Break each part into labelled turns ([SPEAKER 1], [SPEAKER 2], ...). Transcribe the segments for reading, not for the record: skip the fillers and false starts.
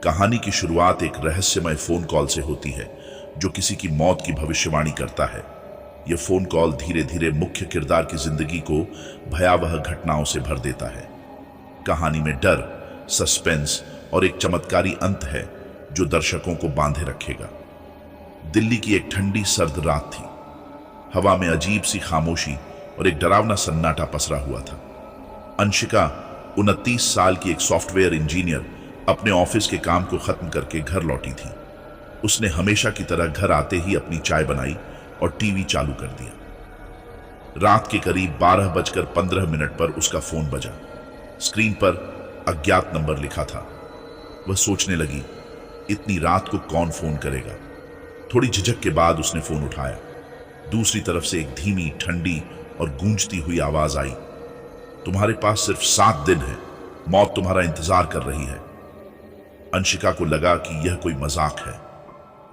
[SPEAKER 1] कहानी की शुरुआत एक रहस्यमय फोन कॉल से होती है जो किसी की मौत की भविष्यवाणी करता है। यह फोन कॉल धीरे धीरे मुख्य किरदार की जिंदगी को भयावह घटनाओं से भर देता है। कहानी में डर, सस्पेंस और एक चमत्कारी अंत है जो दर्शकों को बांधे रखेगा। दिल्ली की एक ठंडी सर्द रात थी। हवा में अजीब सी खामोशी और एक डरावना सन्नाटा पसरा हुआ था। अंशिका 29 साल की एक सॉफ्टवेयर इंजीनियर अपने ऑफिस के काम को खत्म करके घर लौटी थी। उसने हमेशा की तरह घर आते ही अपनी चाय बनाई और टीवी चालू कर दिया। रात के करीब 12:15 पर उसका फोन बजा। स्क्रीन पर अज्ञात नंबर लिखा था। वह सोचने लगी, इतनी रात को कौन फोन करेगा। थोड़ी झिझक के बाद उसने फोन उठाया। दूसरी तरफ से एक धीमी, ठंडी और गूंजती हुई आवाज आई, तुम्हारे पास सिर्फ 7 दिन है, मौत तुम्हारा इंतजार कर रही है। अंशिका को लगा कि यह कोई मजाक है।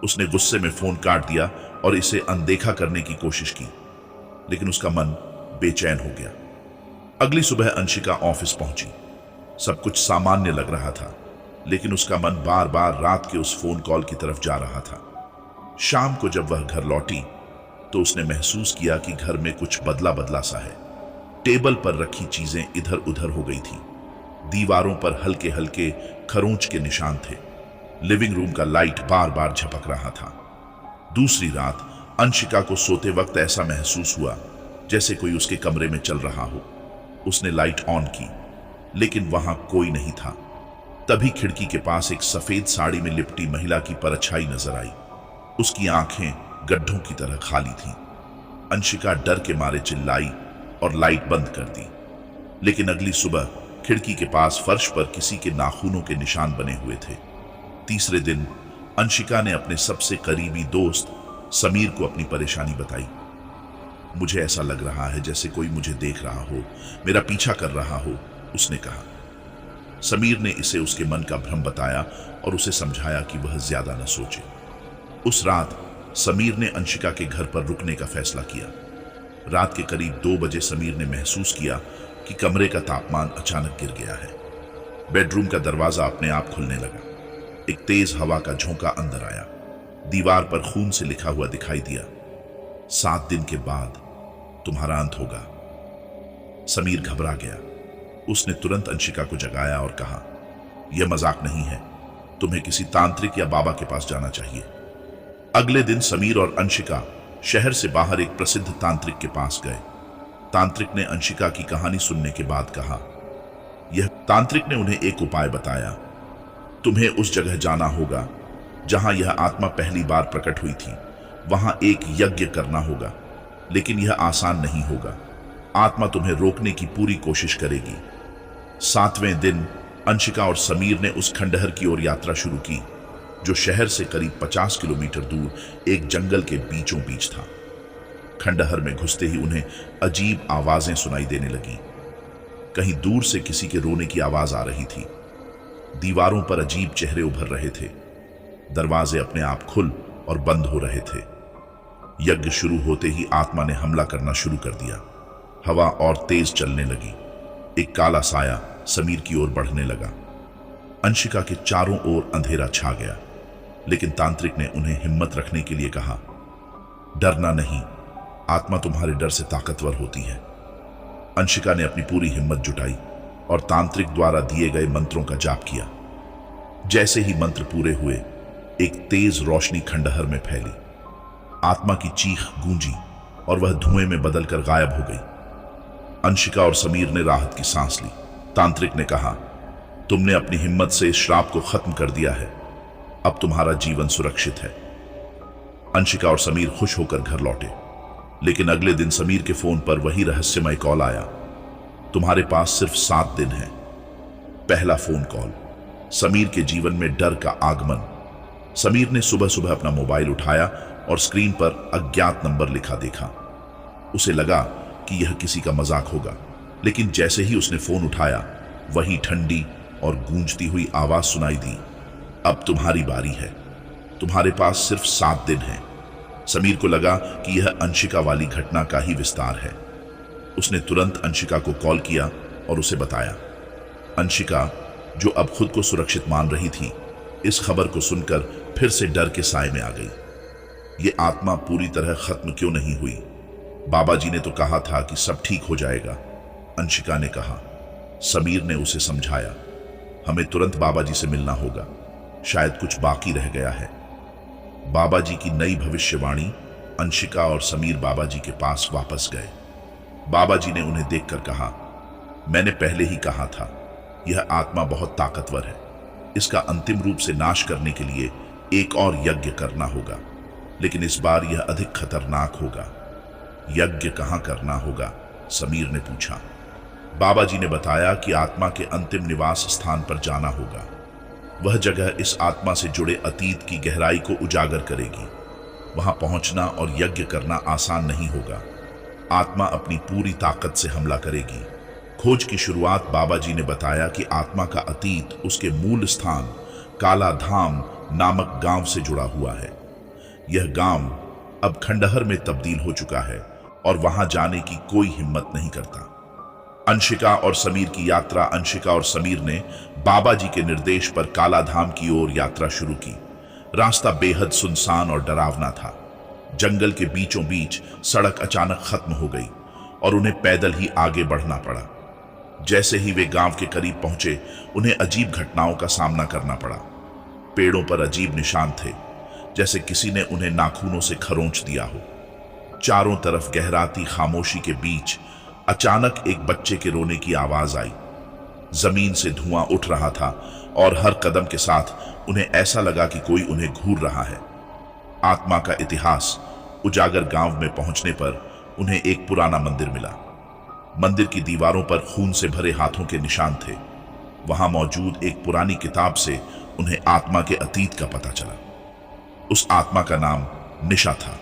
[SPEAKER 1] उसने गुस्से में फोन काट दिया और इसे अनदेखा करने की कोशिश की, लेकिन उसका मन बेचैन हो गया। अगली सुबह अंशिका ऑफिस पहुंची। सब कुछ सामान्य लग रहा था, लेकिन उसका मन बार बार रात के उस फोन कॉल की तरफ जा रहा था। शाम को जब वह घर लौटी तो उसने महसूस किया कि घर में कुछ बदला बदला सा है। टेबल पर रखी चीजें इधर उधर हो गई थी। दीवारों पर हल्के हल्के खरोंच के निशान थे। लिविंग रूम का लाइट बार बार झपक रहा था। दूसरी रात अंशिका को सोते वक्त ऐसा महसूस हुआ जैसे कोई उसके कमरे में चल रहा हो। उसने लाइट ऑन की, लेकिन वहां कोई नहीं था। तभी खिड़की के पास एक सफेद साड़ी में लिपटी महिला की परछाई नजर आई। उसकी आंखें गड्ढों की तरह खाली थीं। अंशिका डर के मारे चिल्लाई और लाइट बंद कर दी। लेकिन अगली सुबह खिड़की के पास फर्श पर किसी के नाखूनों के निशान बने हुए थे। तीसरे दिन अंशिका ने अपने सबसे करीबी दोस्त समीर को अपनी परेशानी बताई। मुझे ऐसा लग रहा है जैसे कोई मुझे देख रहा हो, मेरा पीछा कर रहा हो, उसने कहा। समीर ने इसे उसके मन का भ्रम बताया और उसे समझाया कि वह ज्यादा न सोचे। उस रात समीर ने अंशिका के घर पर रुकने का फैसला किया। रात के करीब 2 बजे समीर ने महसूस किया कि कमरे का तापमान अचानक गिर गया है। बेडरूम का दरवाजा अपने आप खुलने लगा। एक तेज हवा का झोंका अंदर आया। दीवार पर खून से लिखा हुआ दिखाई दिया, 7 दिन के बाद तुम्हारा अंत होगा। समीर घबरा गया। उसने तुरंत अंशिका को जगाया और कहा, यह मजाक नहीं है, तुम्हें किसी तांत्रिक या बाबा के पास जाना चाहिए। अगले दिन समीर और अंशिका शहर से बाहर एक प्रसिद्ध तांत्रिक के पास गए। तांत्रिक ने अंशिका की कहानी सुनने के बाद कहा, तांत्रिक ने उन्हें एक उपाय बताया। तुम्हें उस जगह जाना होगा जहां यह आत्मा पहली बार प्रकट हुई थी। वहां एक यज्ञ करना होगा, लेकिन यह आसान नहीं होगा। आत्मा तुम्हें रोकने की पूरी कोशिश करेगी। 7वें दिन अंशिका और समीर ने उस खंडहर की ओर यात्रा शुरू की, जो शहर से करीब 50 किलोमीटर दूर एक जंगल के बीचों बीच था। खंडहर में घुसते ही उन्हें अजीब आवाजें सुनाई देने लगी। कहीं दूर से किसी के रोने की आवाज आ रही थी। दीवारों पर अजीब चेहरे उभर रहे थे। दरवाजे अपने आप खुल और बंद हो रहे थे। यज्ञ शुरू होते ही आत्मा ने हमला करना शुरू कर दिया। हवा और तेज चलने लगी। एक काला साया समीर की ओर बढ़ने लगा। अंशिका के चारों ओर अंधेरा छा गया, लेकिन तांत्रिक ने उन्हें हिम्मत रखने के लिए कहा, डरना नहीं, आत्मा तुम्हारे डर से ताकतवर होती है। अंशिका ने अपनी पूरी हिम्मत जुटाई और तांत्रिक द्वारा दिए गए मंत्रों का जाप किया। जैसे ही मंत्र पूरे हुए, एक तेज रोशनी खंडहर में फैली। आत्मा की चीख गूंजी और वह धुएं में बदलकर गायब हो गई। अंशिका और समीर ने राहत की सांस ली। तांत्रिक ने कहा, तुमने अपनी हिम्मत से इस श्राप को खत्म कर दिया है। अब तुम्हारा जीवन सुरक्षित है। अंशिका और समीर खुश होकर घर लौटे, लेकिन अगले दिन समीर के फोन पर वही रहस्यमय कॉल आया, तुम्हारे पास सिर्फ 7 दिन है। पहला फोन कॉल, समीर के जीवन में डर का आगमन। समीर ने सुबह सुबह अपना मोबाइल उठाया और स्क्रीन पर अज्ञात नंबर लिखा देखा। उसे लगा कि यह किसी का मजाक होगा, लेकिन जैसे ही उसने फोन उठाया, वही ठंडी और गूंजती हुई आवाज सुनाई दी, अब तुम्हारी बारी है, तुम्हारे पास सिर्फ 7 दिन है। समीर को लगा कि यह अंशिका वाली घटना का ही विस्तार है। उसने तुरंत अंशिका को कॉल किया और उसे बताया। अंशिका, जो अब खुद को सुरक्षित मान रही थी, इस खबर को सुनकर फिर से डर के साए में आ गई। ये आत्मा पूरी तरह खत्म क्यों नहीं हुई? बाबा जी ने तो कहा था कि सब ठीक हो जाएगा, अंशिका ने कहा। समीर ने उसे समझाया, हमें तुरंत बाबा जी से मिलना होगा, शायद कुछ बाकी रह गया है। बाबा जी की नई भविष्यवाणी। अंशिका और समीर बाबा जी के पास वापस गए। बाबा जी ने उन्हें देखकर कहा, मैंने पहले ही कहा था, यह आत्मा बहुत ताकतवर है। इसका अंतिम रूप से नाश करने के लिए एक और यज्ञ करना होगा, लेकिन इस बार यह अधिक खतरनाक होगा। यज्ञ कहां करना होगा? समीर ने पूछा। बाबा जी ने बताया कि आत्मा के अंतिम निवास स्थान पर जाना होगा। वह जगह इस आत्मा से जुड़े अतीत की गहराई को उजागर करेगी। वहां पहुंचना और यज्ञ करना आसान नहीं होगा। आत्मा अपनी पूरी ताकत से हमला करेगी। खोज की शुरुआत बाबा जी ने बताया कि आत्मा का अतीत उसके मूल स्थान काला धाम नामक गांव से जुड़ा हुआ है। यह गांव अब खंडहर में तब्दील हो चुका है और वहां जाने की कोई हिम्मत नहीं करता। अंशिका और समीर की यात्रा। अंशिका और समीर ने बाबा जी के निर्देश पर काला धाम की ओर यात्रा शुरू की। रास्ता बेहद सुनसान और डरावना था। जंगल के बीचों बीच सड़क अचानक खत्म हो गई और उन्हें पैदल ही आगे बढ़ना पड़ा। जैसे ही वे गांव के करीब पहुंचे, उन्हें अजीब घटनाओं का सामना करना पड़ा। पेड़ों पर अजीब निशान थे, जैसे किसी ने उन्हें नाखूनों से खरोंच दिया हो। चारों तरफ गहराती खामोशी के बीच अचानक एक बच्चे के रोने की आवाज आई। जमीन से धुआं उठ रहा था और हर कदम के साथ उन्हें ऐसा लगा कि कोई उन्हें घूर रहा है। आत्मा का इतिहास। उजागर गांव में पहुंचने पर उन्हें एक पुराना मंदिर मिला। मंदिर की दीवारों पर खून से भरे हाथों के निशान थे। वहां मौजूद एक पुरानी किताब से उन्हें आत्मा के अतीत का पता चला। उस आत्मा का नाम निशा था।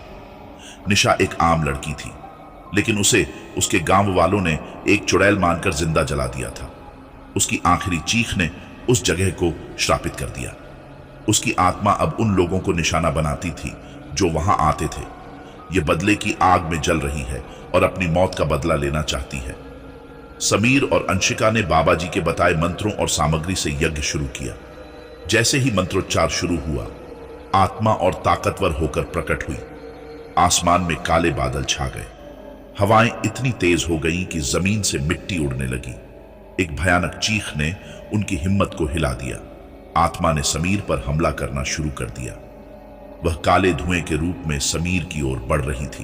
[SPEAKER 1] निशा एक आम लड़की थी, लेकिन उसे उसके गांव वालों ने एक चुड़ैल मानकर जिंदा जला दिया था। उसकी आखिरी चीख ने उस जगह को श्रापित कर दिया। उसकी आत्मा अब उन लोगों को निशाना बनाती थी जो वहां आते थे। ये बदले की आग में जल रही है और अपनी मौत का बदला लेना चाहती है। समीर और अंशिका ने बाबा जी के बताए मंत्रों और सामग्री से यज्ञ शुरू किया। जैसे ही मंत्रोच्चार शुरू हुआ, आत्मा और ताकतवर होकर प्रकट हुई। आसमान में काले बादल छा गए। हवाएं इतनी तेज हो गईं कि जमीन से मिट्टी उड़ने लगी। एक भयानक चीख ने उनकी हिम्मत को हिला दिया। आत्मा ने समीर पर हमला करना शुरू कर दिया। वह काले धुएं के रूप में समीर की ओर बढ़ रही थी।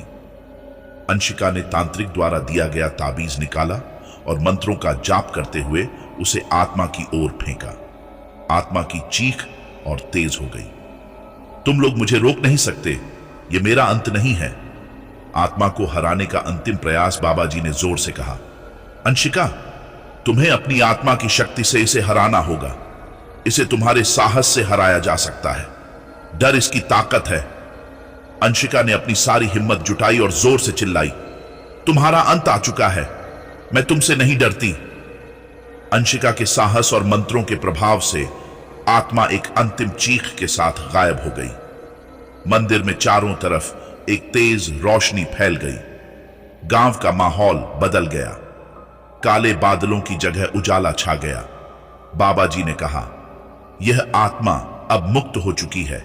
[SPEAKER 1] अंशिका ने तांत्रिक द्वारा दिया गया ताबीज निकाला और मंत्रों का जाप करते हुए उसे आत्मा की ओर फेंका। आत्मा की चीख और तेज हो गई। तुम लोग मुझे रोक नहीं सकते, यह मेरा अंत नहीं है। आत्मा को हराने का अंतिम प्रयास। बाबा जी ने जोर से कहा, अंशिका, तुम्हें अपनी आत्मा की शक्ति से इसे हराना होगा। इसे तुम्हारे साहस से हराया जा सकता है। डर इसकी ताकत है। अंशिका ने अपनी सारी हिम्मत जुटाई और जोर से चिल्लाई, तुम्हारा अंत आ चुका है, मैं तुमसे नहीं डरती। अंशिका के साहस और मंत्रों के प्रभाव से आत्मा एक अंतिम चीख के साथ गायब हो गई। मंदिर में चारों तरफ एक तेज रोशनी फैल गई। गांव का माहौल बदल गया। काले बादलों की जगह उजाला छा गया। बाबा जी ने कहा, यह आत्मा अब मुक्त हो चुकी है।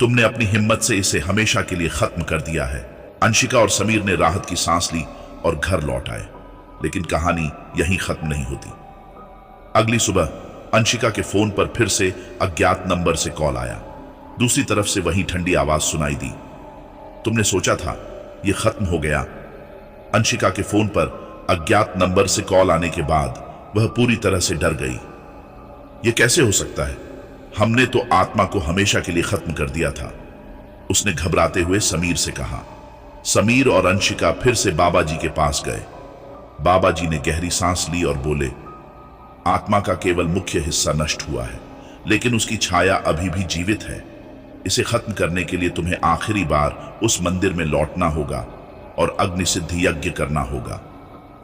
[SPEAKER 1] तुमने अपनी हिम्मत से इसे हमेशा के लिए खत्म कर दिया है। अंशिका और समीर ने राहत की सांस ली और घर लौट आए। लेकिन कहानी यहीं खत्म नहीं होती। अगली सुबह अंशिका के फोन पर फिर से अज्ञात नंबर से कॉल आया। दूसरी तरफ से वही ठंडी आवाज सुनाई दी, तुमने सोचा था यह खत्म हो गया। अंशिका के फोन पर अज्ञात नंबर से कॉल आने के बाद वह पूरी तरह से डर गई। यह कैसे हो सकता है? हमने तो आत्मा को हमेशा के लिए खत्म कर दिया था। उसने घबराते हुए समीर से कहा। समीर और अंशिका फिर से बाबा जी के पास गए। बाबा जी ने गहरी सांस ली और बोले, आत्मा का केवल मुख्य हिस्सा नष्ट हुआ है, लेकिन उसकी छाया अभी भी जीवित है। इसे खत्म करने के लिए तुम्हें आखिरी बार उस मंदिर में लौटना होगा और अग्नि सिद्धि यज्ञ करना होगा।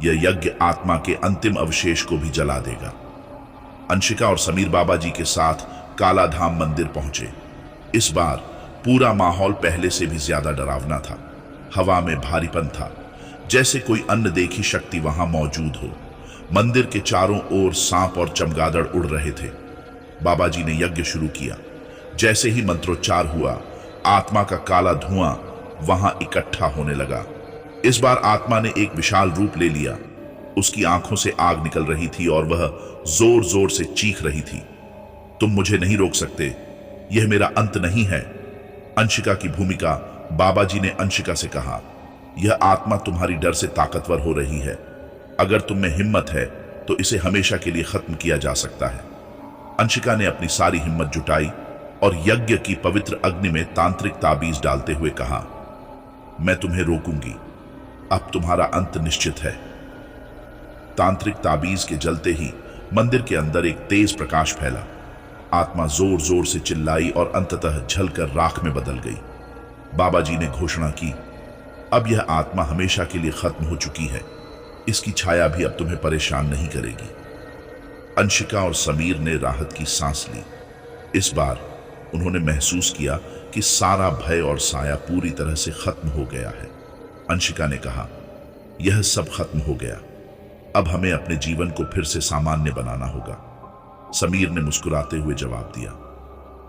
[SPEAKER 1] यह यज्ञ आत्मा के अंतिम अवशेष को भी जला देगा। अंशिका और समीर बाबा जी के साथ काला धाम मंदिर पहुंचे। इस बार पूरा माहौल पहले से भी ज्यादा डरावना था। हवा में भारीपन था, जैसे कोई अनदेखी शक्ति वहां मौजूद हो। मंदिर के चारों ओर सांप और चमगादड़ उड़ रहे थे। बाबा जी ने यज्ञ शुरू किया। जैसे ही मंत्रोच्चार हुआ, आत्मा का काला धुआं वहां इकट्ठा होने लगा। इस बार आत्मा ने एक विशाल रूप ले लिया। उसकी आंखों से आग निकल रही थी और वह जोर जोर से चीख रही थी, तुम मुझे नहीं रोक सकते, यह मेरा अंत नहीं है। अंशिका की भूमिका। बाबा जी ने अंशिका से कहा, यह आत्मा तुम्हारी डर से ताकतवर हो रही है। अगर तुम में हिम्मत है तो इसे हमेशा के लिए खत्म किया जा सकता है। अंशिका ने अपनी सारी हिम्मत जुटाई और यज्ञ की पवित्र अग्नि में तांत्रिक ताबीज डालते हुए कहा, मैं तुम्हें रोकूंगी, अब तुम्हारा अंत निश्चित है। तांत्रिक ताबीज के जलते ही मंदिर के अंदर एक तेज प्रकाश फैला। आत्मा जोर जोर से चिल्लाई और अंततः जलकर राख में बदल गई। बाबा जी ने घोषणा की, अब यह आत्मा हमेशा के लिए खत्म हो चुकी है, इसकी छाया भी अब तुम्हें परेशान नहीं करेगी। अंशिका और समीर ने राहत की सांस ली। इस बार उन्होंने महसूस किया कि सारा भय और साया पूरी तरह से खत्म हो गया है। अंशिका ने कहा, यह सब खत्म हो गया, अब हमें अपने जीवन को फिर से सामान्य बनाना होगा। समीर ने मुस्कुराते हुए जवाब दिया,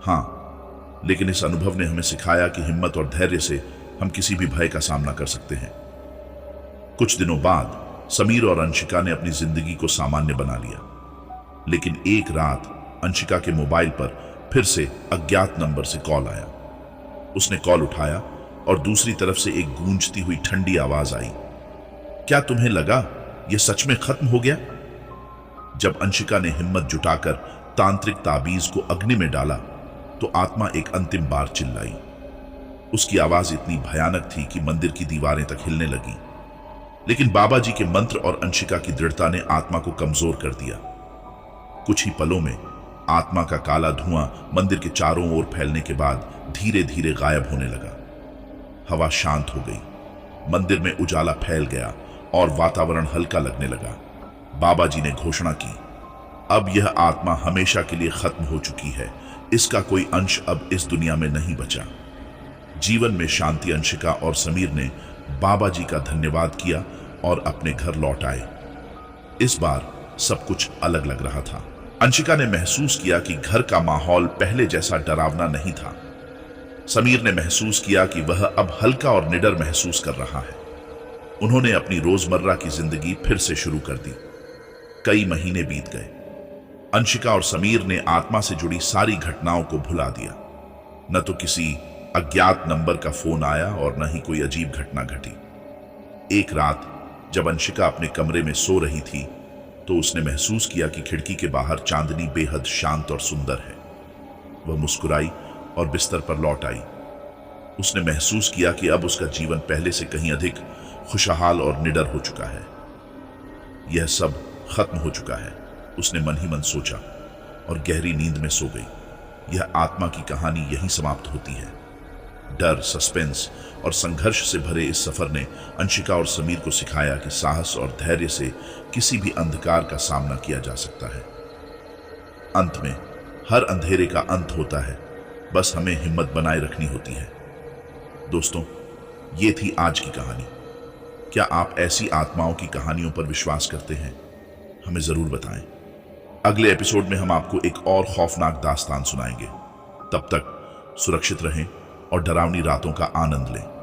[SPEAKER 1] हाँ, लेकिन इस अनुभव ने हमें सिखाया कि हिम्मत और धैर्य से हम किसी भी भय का सामना कर सकते हैं। कुछ दिनों बाद समीर और अंशिका ने अपनी जिंदगी को सामान्य बना लिया, लेकिन एक रात अंशिका के मोबाइल पर फिर से अज्ञात नंबर से कॉल आया। उसने कॉल उठाया और दूसरी तरफ से एक गूंजती हुई ठंडी आवाज आई, क्या तुम्हें लगा यह सच में खत्म हो गया? जब अंशिका ने हिम्मत जुटाकर तांत्रिक ताबीज को अग्नि में डाला तो आत्मा एक अंतिम बार चिल्लाई। उसकी आवाज इतनी भयानक थी कि मंदिर की दीवारें तक हिलने लगी, लेकिन बाबा जी के मंत्र और अंशिका की दृढ़ता ने आत्मा को कमजोर कर दिया। कुछ ही पलों में आत्मा का काला धुआं मंदिर के चारों ओर फैलने के बाद धीरे धीरे गायब होने लगा। हवा शांत हो गई, मंदिर में उजाला फैल गया और वातावरण हल्का लगने लगा। बाबा जी ने घोषणा की, अब यह आत्मा हमेशा के लिए खत्म हो चुकी है, इसका कोई अंश अब इस दुनिया में नहीं बचा। जीवन में शांति। अंशिका और समीर ने बाबा जी का धन्यवाद किया और अपने घर लौट आए। इस बार सब कुछ अलग लग रहा था। अंशिका ने महसूस किया कि घर का माहौल पहले जैसा डरावना नहीं था। समीर ने महसूस किया कि वह अब हल्का और निडर महसूस कर रहा है। उन्होंने अपनी रोजमर्रा की जिंदगी फिर से शुरू कर दी। कई महीने बीत गए। अंशिका और समीर ने आत्मा से जुड़ी सारी घटनाओं को भुला दिया। न तो किसी अज्ञात नंबर का फोन आया और न ही कोई अजीब घटना घटी। एक रात जब अंशिका अपने कमरे में सो रही थी तो उसने महसूस किया कि खिड़की के बाहर चांदनी बेहद शांत और सुंदर है। वह मुस्कुराई और बिस्तर पर लौट आई। उसने महसूस किया कि अब उसका जीवन पहले से कहीं अधिक खुशहाल और निडर हो चुका है। यह सब खत्म हो चुका है, उसने मन ही मन सोचा और गहरी नींद में सो गई। यह आत्मा की कहानी यहीं समाप्त होती है। डर, सस्पेंस और संघर्ष से भरे इस सफर ने अंशिका और समीर को सिखाया कि साहस और धैर्य से किसी भी अंधकार का सामना किया जा सकता है। अंत में हर अंधेरे का अंत होता है, बस हमें हिम्मत बनाए रखनी होती है। दोस्तों, ये थी आज की कहानी। क्या आप ऐसी आत्माओं की कहानियों पर विश्वास करते हैं? हमें जरूर बताएं। अगले एपिसोड में हम आपको एक और खौफनाक दास्तान सुनाएंगे। तब तक सुरक्षित रहें और डरावनी रातों का आनंद लें।